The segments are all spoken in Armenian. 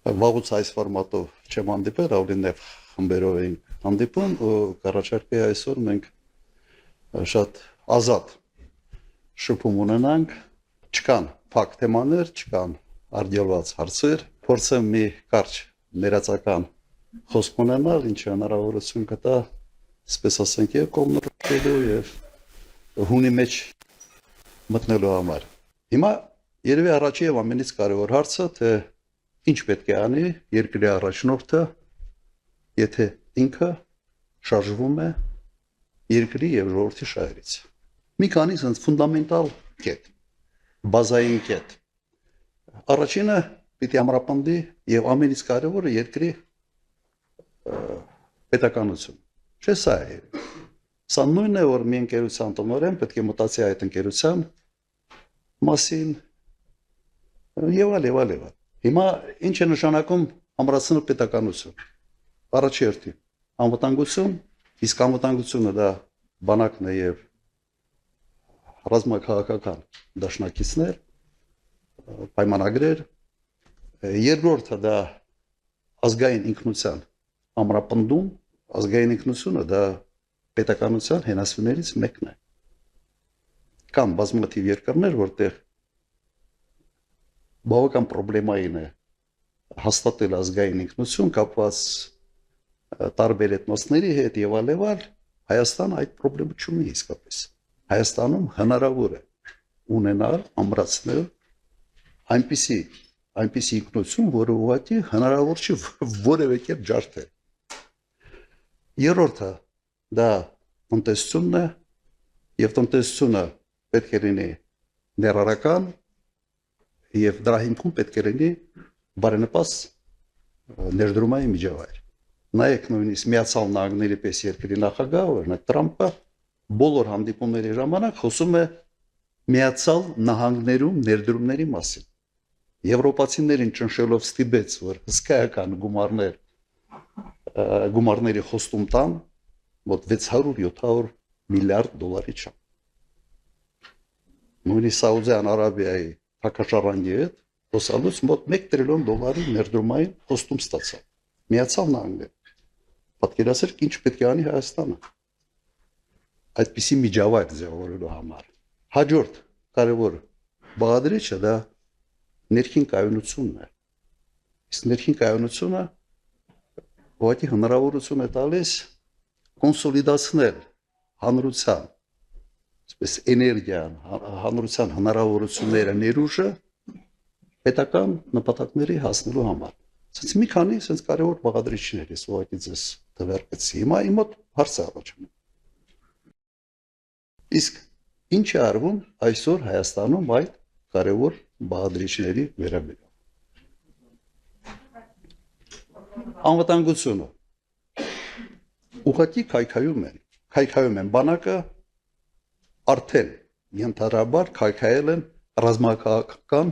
Վաղուց այս ֆորմատով չեմ հանդիպել, ավելի նեղ խմբերով էինք հանդիպում ու կառաջարկեի այսօր մենք շատ ազատ շփում ունենանք, չկան փակ թեմաներ, չկան արգելված հարցեր, փորձեմ մի կարճ ներածական խոսք ունենալ, ինչը հնարավորություն կտա, այսպես ասենք, եւ կողմնորոշելու եւ հունի մեջ մտնելու համար։ Հիմա երևի առաջի եւ ամենից կարևոր հարցը, թե ինչ պետք է անի երկրի առաջնորդը, եթե ինքը շարժվում է երկրի եւ ժողովրդի շահերից։ Մի քանի sense ֆունդամենտալ կետ, բազային կետ։ Առաջինը պիտի ամրապնդի եւ ամենից կարևորը երկրի պետականություն։ Չէ՞ սա է։ Սա նույնն է, որ մի ընկերության տնօրեն պետք է մտածի այդ ընկերության մասին եւ այլ։ Հիմա ինչ է նշանակում ամրացնել պետականություն։ Առաջի հերթին անվտանգություն, իսկ անվտանգությունը դա բանակն է եւ ռազմաքաղաքական դաշնակիցներ, պայմանագրեր, երկրորդը դա ազգային ինքնության ամրապնդում, ազգային ինքնությունը դա պետականության հենասյուներից մեկն է։ Կան բազմաթիվ երկրներ, որտեղ բավական պրոբլեմային է հաստատել ազգային ինքնություն կապված տարբեր էթնոսների հետ եւ այլ, Հայաստանը այդ պրոբլեմը չունի իսկապես։ Հայաստանում հնարավոր է ունենալ, ամրացնել այնպիսի ինքնություն, որը ուղղակի հնարավոր չի որևէ կերպ ջարդել։ Երրորդը դա տնտեսությունն է եւ տնտեսությունը պետք է լինի ներառական եւ դրա հիմքում պետք է լինի բարենպաստ ներդրումային միջավայր։ Նայեք նույնիսկ Միացյալ Նահանգների պես երկրի նախագահ, օրինակ Տրամպը, բոլոր հանդիպումների ժամանակ խոսում է Միացյալ Նահանգներում ներդրումների մասին։ Եվրոպացիներին ճնշելով ստիպեց, որ հսկայական գումարների խոստում տան, մոտ 600-700 միլիարդ դոլարի չափ։ Նույնիսկ Սաուդյան Արաբիայի թակաշարանի հետ խոսալուց մոտ 1 տրիլիոն դոլարի ներդրումային խոստում ստացավ։ Միացյալ Նահանգները պատկերացրեք ինչ պետք է անի Հայաստանը այդպիսի միջավայր ձևավորելու համար։ Հաջորդ կարևոր բաղադրիչը դա ներքին կայունությունն է։ Իսկ ներքին կայունությունը ուղղակի հնարավորություն է տալիս կոնսոլիդացնել հանրության, այսպես էներգիան, հանրության հնարավորությունները, ներուժը պետական նպատակների հասնելու համար։ Սենց մի քանի սենց կարևոր բաղադրիչներ ես ուղղակի ձեզ դվարկեցի։ Հիմա իմ մոտ հարց է առաջանում։ Իսկ ինչ է արվում այսօր Հայաստանում այդ կարևոր բաղադրիչների վերաբերյալ։ Անվտանգությունը ուղղակի քայքայում են բանակը արդեն ենթադրաբար քայքայել են ռազմաքաղաքական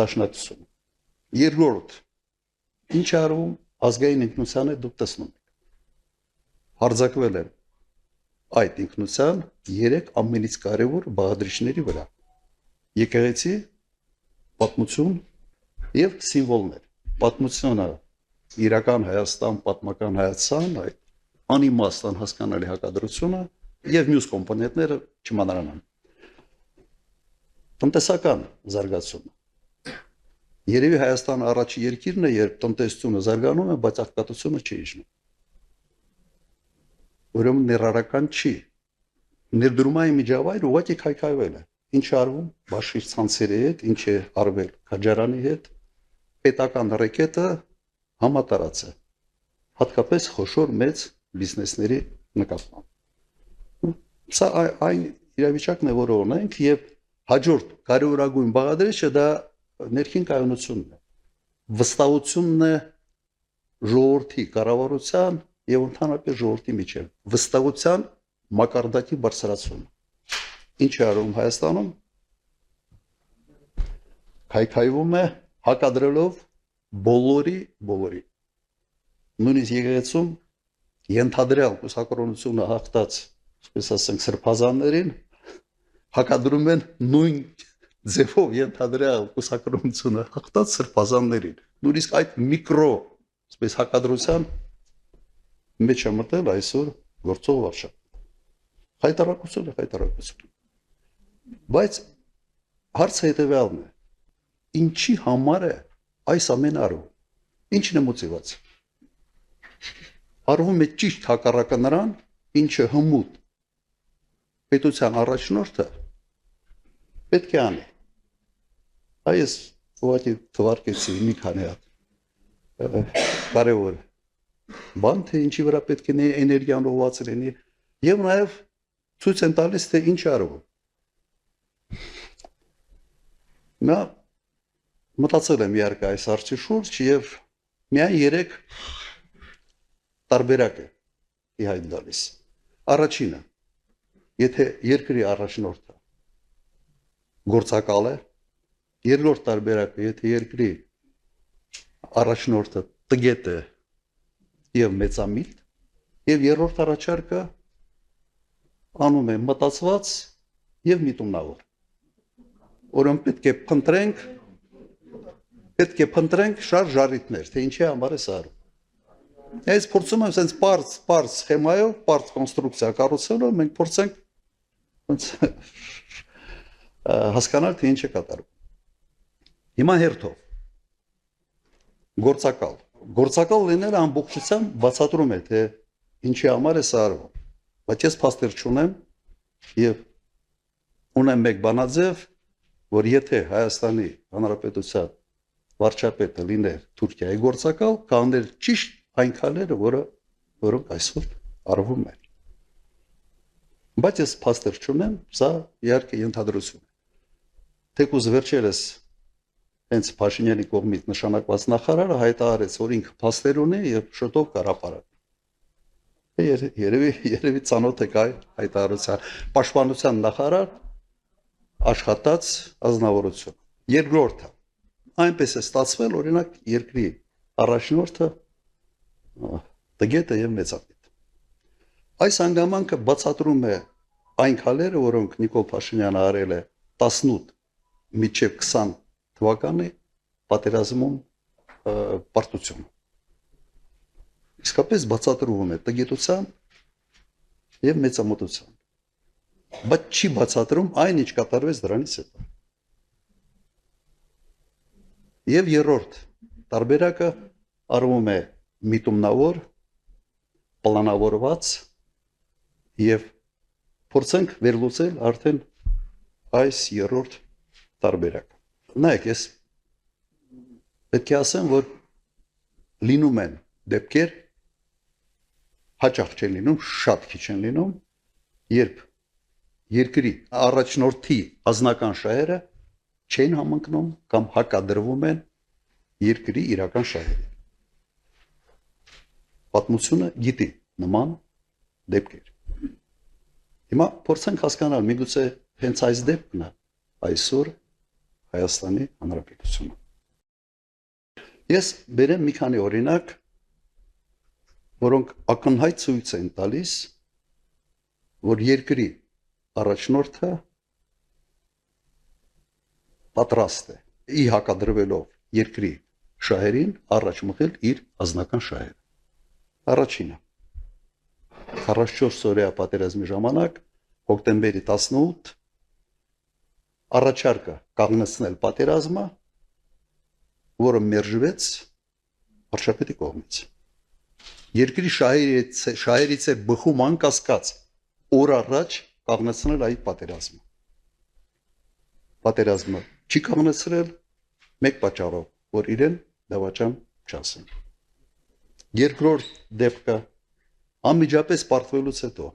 դաշնակցությունը։ Երկրորդ, ինչ արվում ազգային ինքնությանը դուք տեսնում եք։ Հարձակվել են այդ ինքնության 3 ամենից կարևոր բաղադրիչների վրա։ Եկեղեցի, պատմություն եւ սիմվոլներ։ Պատմությունը իրական Հայաստան, պատմական Հայաստան, այդ անիմաստ անհասկանալի հակադրությունը եւ մյուս կոմպոնենտները չմանրանան։ Տնտեսական զարգացումը։ Երևի Հայաստանը առաջի երկիրն է, երբ տնտեսությունը զարգանում է, բայց աղքատությունը չի իջնում։ Ուրեմն ներառական չի։ Ներդրումային միջավայրը ուղղակի քայքայվել է։ Ինչ արվում Բաշխի ցանցերի հետ, ինչ է արվել Քաջարանի հետ, պետական ռեկետը համատարած է։ Հատկապես խոշոր մեծ բիզնեսների նկատմամբ։ Սա այն իրավիճակն է, որը ունենք եւ հաջորդ կարևորագույն բաղադրիչը դա ներքին կայունությունն է։ Վստահությունն է ժողովրդի կառավարության եւ ընդհանրապես ժողովրդի միջեւ։ Վստահության մակարդակի բարձրացումը։ Ինչ է արվում Հայաստանում։ Քայքայվում է հակադրելով բոլորի։ Նույնիսկ եկեղեցում ենթադրյալ կուսակրոնությունը հաղթած, այսպես ասենք, սրբազաններին հակադրում են նույն ձևով ենթադրյալ կուսակրոնությունը հաղթած սրբազաններին։ Նույնիսկ այդ միկրո, այսպես հակադրության մեջ է մտել այսօր գործող վարչապետ։ Հայտարարություն է հայտարարություն։ Բայց հարցը հետևյալն է. ինչի համար է այս ամենը արվում։ Ինչն է մոտիվացիա։ Արվում է ճիշտ հակառակը նրան, ինչը հմուտ պետության առաջնորդը պետք է անի։ Այս ուղղակի թվարկեցի մի քանի հատ կարևոր բան, թե ինչի վրա պետք է էներգիան ուղղված լինի, եւ նաեւ ցույց են տալիս, թե ինչ արվում։ Նա մտածել եմ իհարկե այս հարցի շուրջ եւ միայն 3 տարբերակ է իհայտ տալիս։ Առաջինը, եթե երկրի առաջնորդը գործակալ է, երկրորդ տարբերակը, եթե երկրի առաջնորդը տգետ է եւ մեծամիտ, եւ երրորդ առաջարկը անում է մտածված եւ միտումնավոր։ Որոնք պետք է փնտրենք շարժ ժառիթներ, թե ինչի համար է սա արվում։ Այս փորձում եմ sense parts սխեմայով, parts կոնստրուկցիա կառուցելով մենք փորձենք հասկանալ, թե ինչ է կատարվում։ Հիմա հերթով գործակալ լինելը ամբողջությամբ բացատրում է, թե ինչի համար է սա արվում։ Բայց ես փաստեր չունեմ եւ ունեմ մեկ բանաձև, որ եթե Հայաստանի Հանրապետության վարչապետը լիներ Թուրքիայի գործակալ, կաներ ճիշտ այն քայլերը, որոնք այսօր արվում են։ Բայց ես փաստեր չունեմ, սա իհարկե ենթադրություն է։ Թեկուզ վերջերս հենց Փաշինյանի կողմից նշանակված նախարարը հայտարարեց, որ ինքը փաստեր ունի եւ շուտով կհրապարակի։ Երևի ցանոթ եք այ հայտարարության պաշտպանության նախարար աշխատած ազնվորություն։ Երկրորդը այնպես է ստացվել, օրինակ երկրի առաջնորդը տգետ է եւ մեծամիտ։ Այս հանգամանքը բացատրում է այն քայլերը, որոնք Նիկոլ Փաշինյանը արել է 18 մինչև 20 թվականի պատերազմում պարտություն։ Իսկապես բացատրվում է տգետության եւ մեծամտության։ Բայց չի բացատրում այն, ինչ կատարվեց դրանից հետո։ Եվ երրորդ տարբերակը արվում է միտումնավոր, պլանավորված եւ փորձենք վերլուծել արդեն այս երրորդ տարբերակը։ Նայեք, ես պետք է ասեմ, որ լինում են դեպքեր, հաճախ չեն լինում, շատ քիչ են լինում, երբ երկրի առաջնորդի ազնական շահերը չեն համընկնում կամ հակադրվում են երկրի իրական շահերին։ Պատմությունը գիտի նման դեպքեր։ Հիմա փորձենք հասկանալ, միգուցե հենց այս դեպքն է այսօր Հայաստանի Հանրապետությունը։ Ես բերեմ մի քանի օրինակ, որոնք ակնհայտ ցույց են տալիս, որ երկրի առաջնորդը պատրաստ է ի հակադրվելով երկրի շահերին առաջ մղել իր ազնական շահերը։ Առաջինը 44 օրյա պատերազմի ժամանակ հոկտեմբերի 18 առաջարկը կանգնեցնել պատերազմը, որը մերժվեց վարչապետի կողմից։ Երկրի շահերից է բխում անկասկած օր առաջ կանգնեցնել այդ պատերազմը։ Պատերազմը չի կանգնեցրել մեկ պատճառով, որ իրեն դավաճան չասեն։ Երկրորդ դեպքը անմիջապես պարտվելուց հետո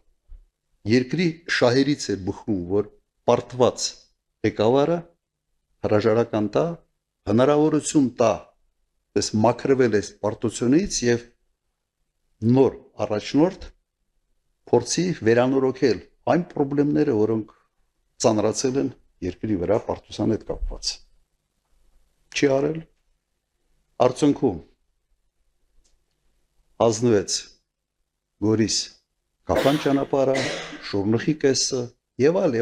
երկրի շահերից է բխում, որ պարտված ղեկավարը հրաժարական տա, հնարավորություն տա, ես մաքրվել է պարտությունից եւ նոր առաջնորդ փորձի վերանորոգել այն խնդիրները, որոնք ծանրացել են երկրի վրա պարտության հետ կապված։ Չի արել։ Արդյունքում ազնվեց Գորիս Կապան ճանապարհը, Շորնուխի կեսը եւ այլ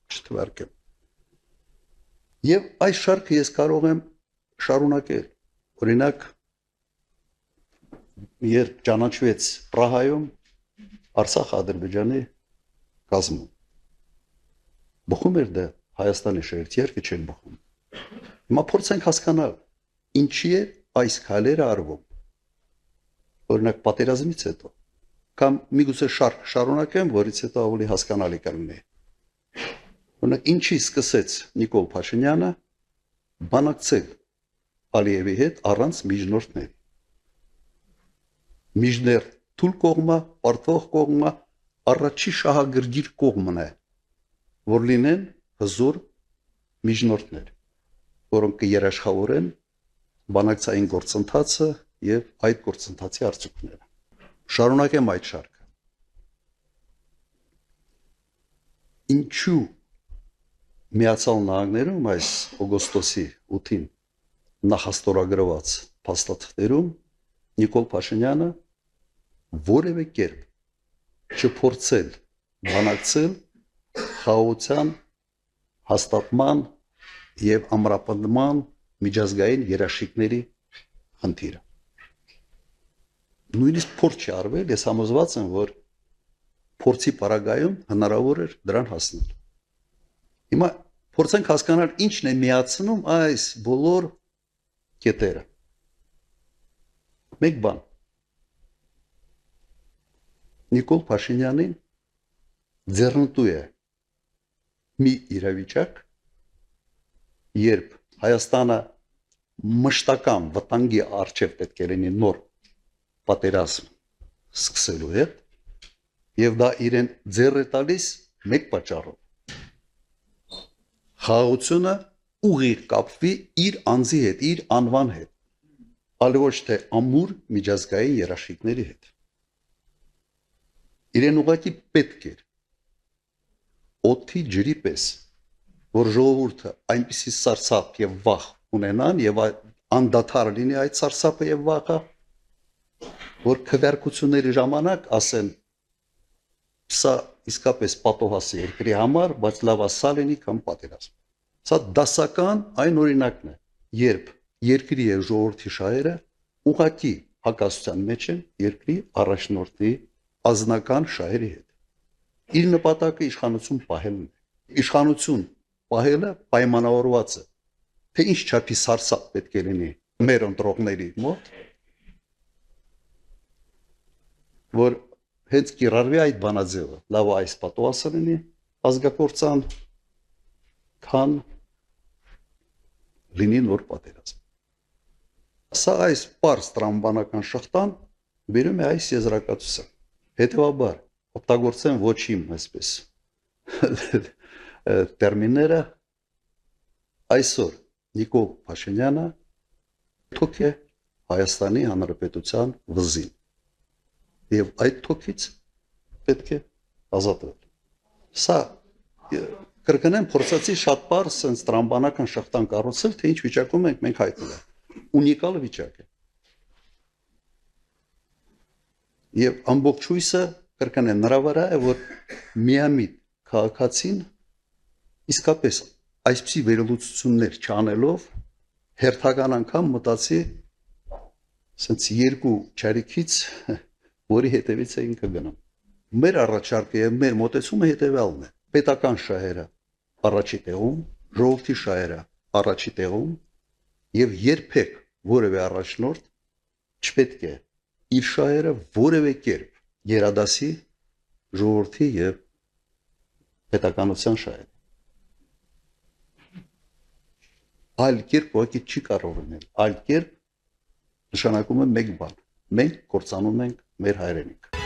չթվարկեմ։ Եվ այս շարքը ես կարող եմ շարունակել։ Օրինակ, երբ ճանաչվեց Պրահայում Արցախ-Ադրբեջանի կազմում, բխում էր դա Հայաստանի շերտերը չեն բխում։ Հիմա փորձենք հասկանալ, ինչի է այս քայլերը արվում։ Օրինակ պատերազմից հետո կամ միգուցե շարունակեմ, որից հետո ավելի հասկանալի կլինի։ Օրինակ ինչի սկսեց Նիկոլ Փաշինյանը բանակցել Ալիևի հետ առանց միջնորդների։ Միջներ թույլ կողմը, պարտվող կողմը առաջի շահագրգիռ կողմն է, որ լինեն հզոր միջնորդներ, որոնք կերաշխավորեն բանակցային գործընթացը եւ այդ գործընթացի արդյունքները։ Շարունակեմ այդ շարքը։ Ինչու Միացյալ Նահանգներում այս օգոստոսի 8-ին նախաստորագրված փաստաթղթերում Նիկոլ Փաշինյանը որևէ կերպ չփորձել բանակցել խաղաղության հաստատման եւ ամրապնդման միջազգային երաշխիքների խնդիրը։ Նույնիսկ փորձ չի արվել, ես համոզված եմ, որ փորձի պարագայում հնարավոր էր դրան հասնել։ Հիմա փորձենք հասկանալ ինչն է միացնում այս բոլոր կետերը։ Մեկ բան։ Նիկոլ Փաշինյանին ձեռնտու է մի իրավիճակ, երբ Հայաստանը մշտական վտանգի առջև պետք է լինի նոր պատերազմ սկսելու հետ, եւ դա իրեն ձեռ է տալիս մեկ պատճառով։ Խաղաղությունը ուղիղ կապվի իր անձի հետ, իր անվան հետ, այլ ոչ թե ամուր միջազգային երաշխիքների հետ։ Իրեն ուղղակի պետք էր օդի ջրի պես, որ ժողովուրդը այնպիսի սարսափ եւ վախ ունենան եւ անդադար լինի այդ սարսափը եւ վախը, որ քվեարկությունների ժամանակ ասեն սա իսկապես պատոհաս է երկրի համար, բայց լավ է սա լինի կամ պատերազմ։ Սա դասական այն օրինակն է, երբ երկրի եւ ժողովրդի շահերը ուղղակի հակասության մեջ են երկրի առաջնորդի ազնական շահերի հետ։ Իր նպատակը իշխանություն պահելն է։ Իշխանություն պահելը պայմանավորված է, թե ինչ չափի սարսափ պետք է լինի մեր ընտրողների մոտ, որ հենց կիրառվի այդ բանաձևը, լավ այս պատոհասը լինի ազգակործան, քան լինի նոր պատերազմ։ Սա այս պարզ տրամաբանական շղթան բերում է այս եզրակացության։ Հետևաբար օգտագործեմ ոչ իմ այսպես տերմինները, այսօր Նիկոլ Փաշինյանը թոք է Հայաստանի Հանրապետության վզին եւ այդ թոքից պետք է ազատվել։ Սա կրկնեմ, փորձեցի շատ բարձ sense տրամաբանական շղթան կառուցել, թե ինչ վիճակում ենք մենք հայտնվել։ Ունիկալ վիճակ է։ Եվ ամբողջ հույսը կրկնեմ նրա վրա է, որ միամիտ քաղաքացին իսկապես այսպիսի վերլուծություններ չանելով հերթական անգամ մտածի sense երկու չարիքից, որի հետևից է ինքը գնում։ Մեր առաջարկը եւ մեր մոտեցումը հետեւյալն է. պետական շահերը առաջի տեղում, ժողովրդի շահերը առաջի տեղում եւ երբեք որևէ առաջնորդ չպետք է իր շահերը որևէ կերպ գերադասի ժողովրդի եւ պետականության շահերը։ Այլ կերպ ոքի չի կարող լինել, այլ կերպ նշանակում է մեկ բան. մենք կործանում ենք մեր հայրենիքը։